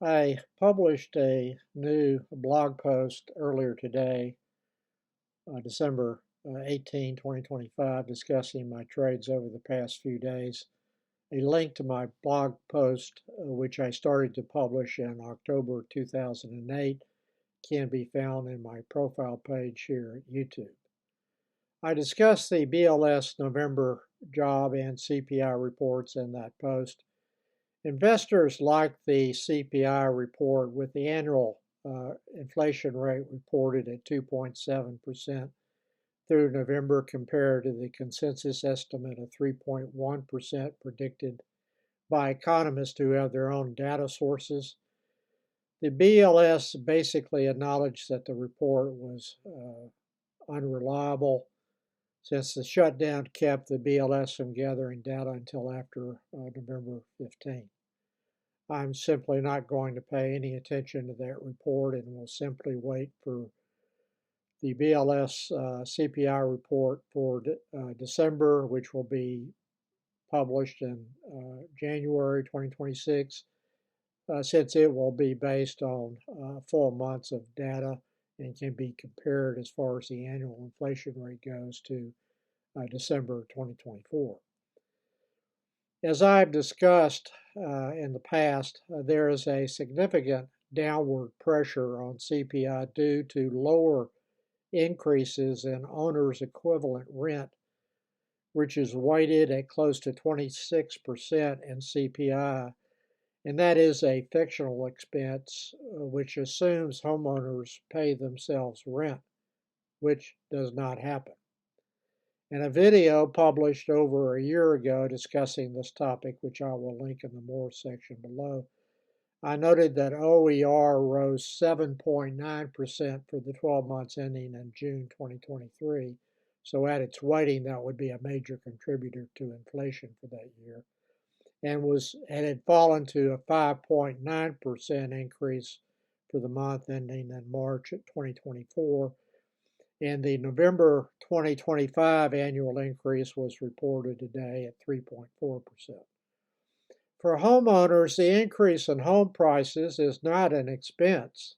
I published a new blog post earlier today, December 18, 2025, discussing my trades over the past few days. A link to my blog post, which I started to publish in October 2008, can be found in my profile page here at YouTube. I discussed the BLS November job and CPI reports in that post. Investors like the CPI report with the annual inflation rate reported at 2.7% through November compared to the consensus estimate of 3.1% predicted by economists who have their own data sources. The BLS basically acknowledged that the report was unreliable since the shutdown kept the BLS from gathering data until after November 15. I'm simply not going to pay any attention to that report and will simply wait for the BLS CPI report for December, which will be published in January 2026, since it will be based on full months of data and can be compared as far as the annual inflation rate goes to December 2024. As I've discussed in the past, there is a significant downward pressure on CPI due to lower increases in owner's equivalent rent, which is weighted at close to 26% in CPI, and that is a fictional expense which assumes homeowners pay themselves rent, which does not happen. In a video published over a year ago discussing this topic, which I will link in the more section below, I noted that OER rose 7.9% for the 12 months ending in June 2023. So at its weighting, that would be a major contributor to inflation for that year, and had fallen to a 5.9% increase for the month ending in March 2024. And the November 2025 annual increase was reported today at 3.4%. For homeowners, the increase in home prices is not an expense.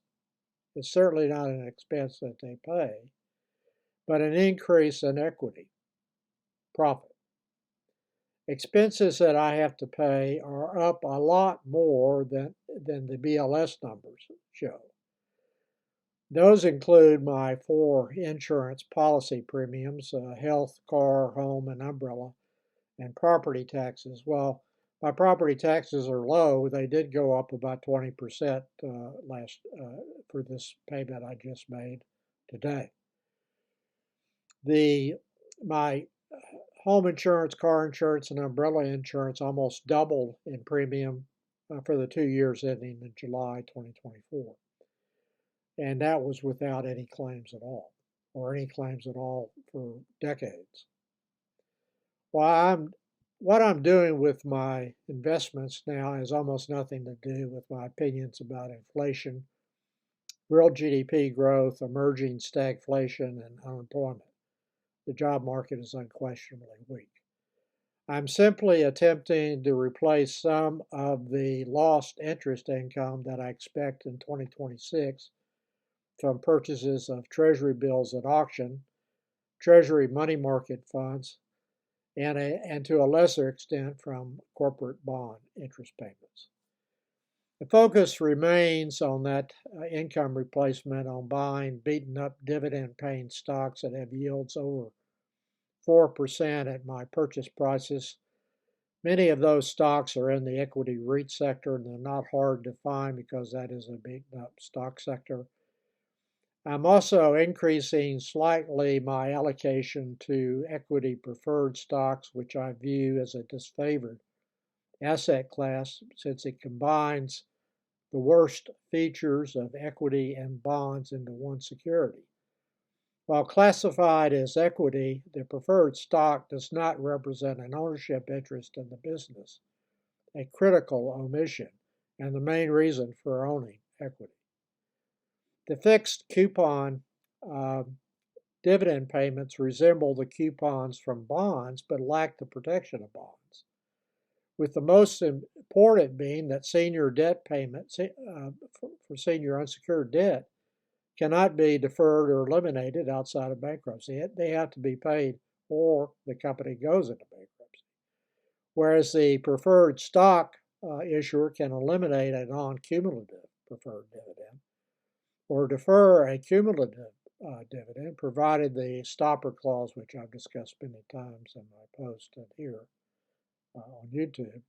It's certainly not an expense that they pay, but an increase in equity, profit. Expenses that I have to pay are up a lot more than the BLS numbers show. Those include my 4 insurance policy premiums, health, car, home, and umbrella, and property taxes. Well, my property taxes are low. They did go up about 20% for this payment I just made today. My home insurance, car insurance, and umbrella insurance almost doubled in premium for the 2 years ending in July 2024. And that was without any claims at all, or any claims at all for decades. What I'm doing with my investments now has almost nothing to do with my opinions about inflation, real GDP growth, emerging stagflation, and unemployment. The job market is unquestionably weak. I'm simply attempting to replace some of the lost interest income that I expect in 2026 from purchases of Treasury bills at auction, Treasury money market funds, and to a lesser extent from corporate bond interest payments. The focus remains on that income replacement on buying beaten up dividend paying stocks that have yields over 4% at my purchase prices. Many of those stocks are in the equity REIT sector, and they're not hard to find because that is a beaten up stock sector. I'm also increasing slightly my allocation to equity preferred stocks, which I view as a disfavored asset class since it combines the worst features of equity and bonds into one security. While classified as equity, the preferred stock does not represent an ownership interest in the business, a critical omission, and the main reason for owning equity. The fixed coupon dividend payments resemble the coupons from bonds but lack the protection of bonds. with the most important being that senior debt payments for senior unsecured debt cannot be deferred or eliminated outside of bankruptcy. They have to be paid or the company goes into bankruptcy. Whereas the preferred stock issuer can eliminate a non-cumulative preferred dividend or defer a cumulative dividend, provided the stopper clause, which I've discussed many times in my post and here on YouTube,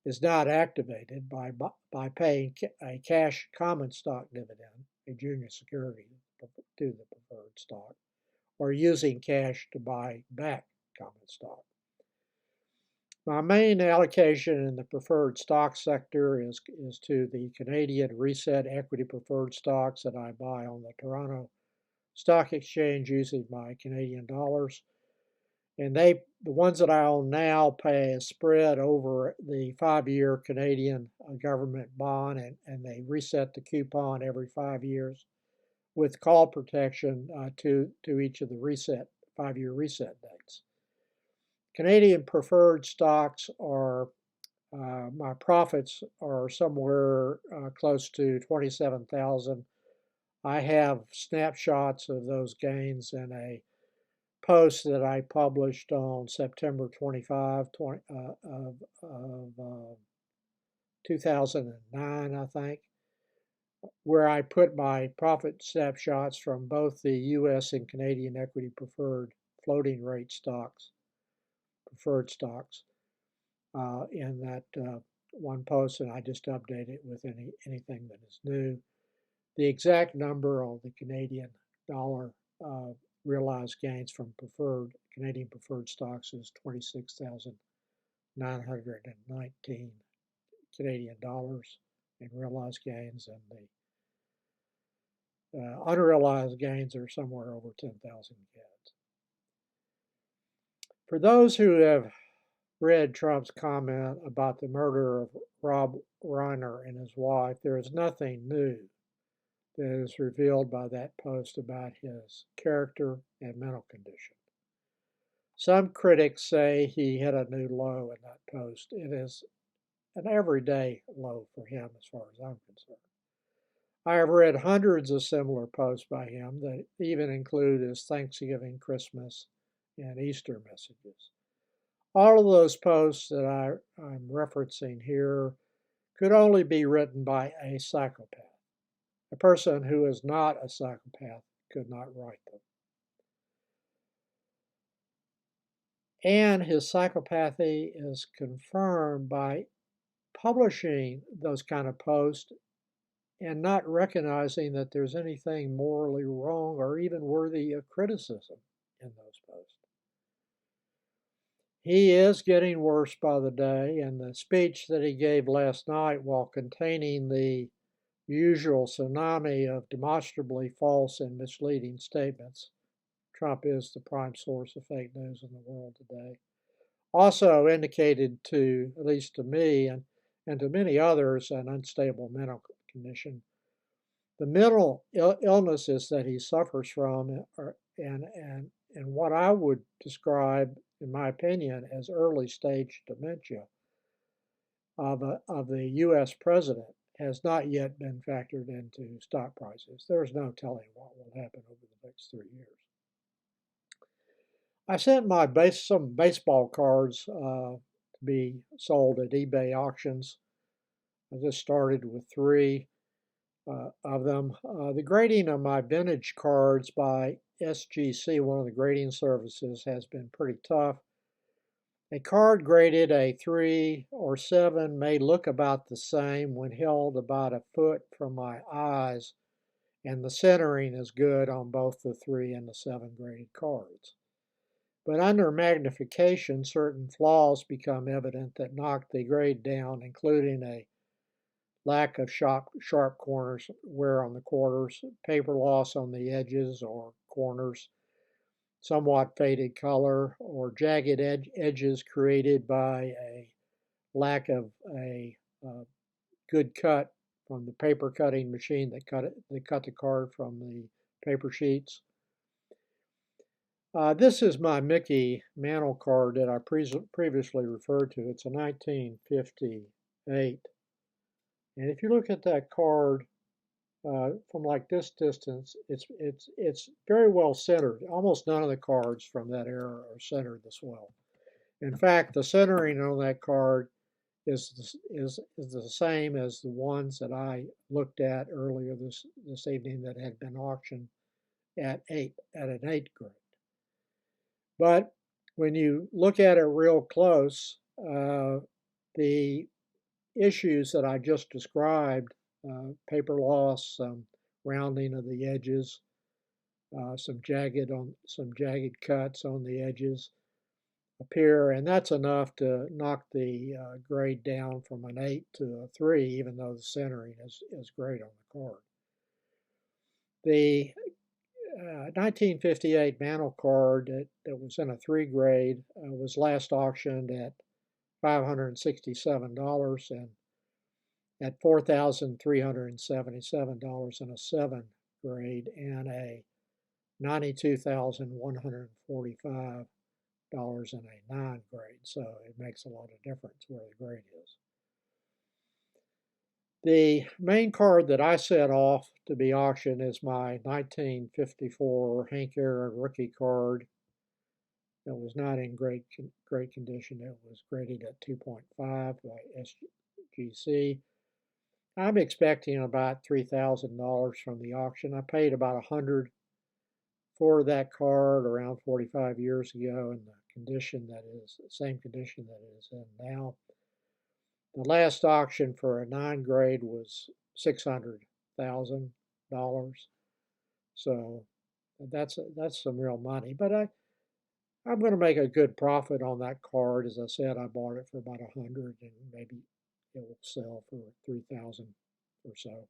is not activated by paying a cash common stock dividend, a junior security to the preferred stock, or using cash to buy back common stock. My main allocation in the preferred stock sector is to the Canadian reset equity preferred stocks that I buy on the Toronto Stock Exchange using my Canadian dollars. And the ones that I own now pay a spread over the 5-year Canadian government bond, and they reset the coupon every 5 years with call protection to each of the 5-year reset dates. Canadian preferred stocks are, my profits are somewhere close to 27,000. I have snapshots of those gains in a post that I published on September 25 of 2009, I think, where I put my profit snapshots from both the U.S. and Canadian equity preferred floating rate stocks, preferred stocks, in that one post, and I just update it with anything that is new. The exact number on the Canadian dollar realized gains from Canadian preferred stocks is 26,919 Canadian dollars in realized gains, and the unrealized gains are somewhere over 10,000 CAD. For those who have read Trump's comment about the murder of Rob Reiner and his wife, there is nothing new that is revealed by that post about his character and mental condition. Some critics say he hit a new low in that post. It is an everyday low for him as far as I'm concerned. I have read hundreds of similar posts by him that even include his Thanksgiving, Christmas, and Easter messages. All of those posts that I'm referencing here could only be written by a psychopath. A person who is not a psychopath could not write them. And his psychopathy is confirmed by publishing those kind of posts and not recognizing that there's anything morally wrong or even worthy of criticism in those posts. He is getting worse by the day, and the speech that he gave last night, while containing the usual tsunami of demonstrably false and misleading statements — Trump is the prime source of fake news in the world today — also indicated, to at least to me and to many others, an unstable mental condition. The mental illnesses that he suffers from are and what I would describe, in my opinion, as early stage dementia of the U.S. president has not yet been factored into stock prices. There's no telling what will happen over the next 3 years. I sent some baseball cards to be sold at eBay auctions. I just started with 3 of them. The grading of my vintage cards by SGC, one of the grading services, has been pretty tough. A card graded a 3 or 7 may look about the same when held about a foot from my eyes, and the centering is good on both the 3 and the 7 graded cards. But under magnification, certain flaws become evident that knock the grade down, including a lack of sharp corners, wear on the corners, paper loss on the edges or corners, somewhat faded color, or jagged edges created by a lack of a good cut from the paper cutting machine that cut the card from the paper sheets. This is my Mickey Mantle card that I previously referred to. It's a 1958. And if you look at that card from like this distance, it's very well centered. Almost none of the cards from that era are centered this well. In fact, the centering on that card is the same as the ones that I looked at earlier this evening that had been auctioned at an 8 grade. But when you look at it real close, the issues that I just described, paper loss, some rounding of the edges, some jagged cuts on the edges appear, and that's enough to knock the grade down from an 8 to a 3, even though the centering is great on the card. The 1958 Mantle card that was in a 3 grade was last auctioned at $567 and at $4,377 in a 7 grade and a $92,145 in a 9 grade. So it makes a lot of difference where the grade is. The main card that I set off to be auctioned is my 1954 Hank Aaron rookie card. It was not in great condition. It was graded at 2.5 by SGC. I'm expecting about $3,000 from the auction. I paid about $100 for that card around 45 years ago in the condition that is the same condition that it is in now. The last auction for a 9 grade was $600,000. So that's some real money. But I'm going to make a good profit on that card. As I said, I bought it for about $100, and maybe it will sell for $3,000 or so.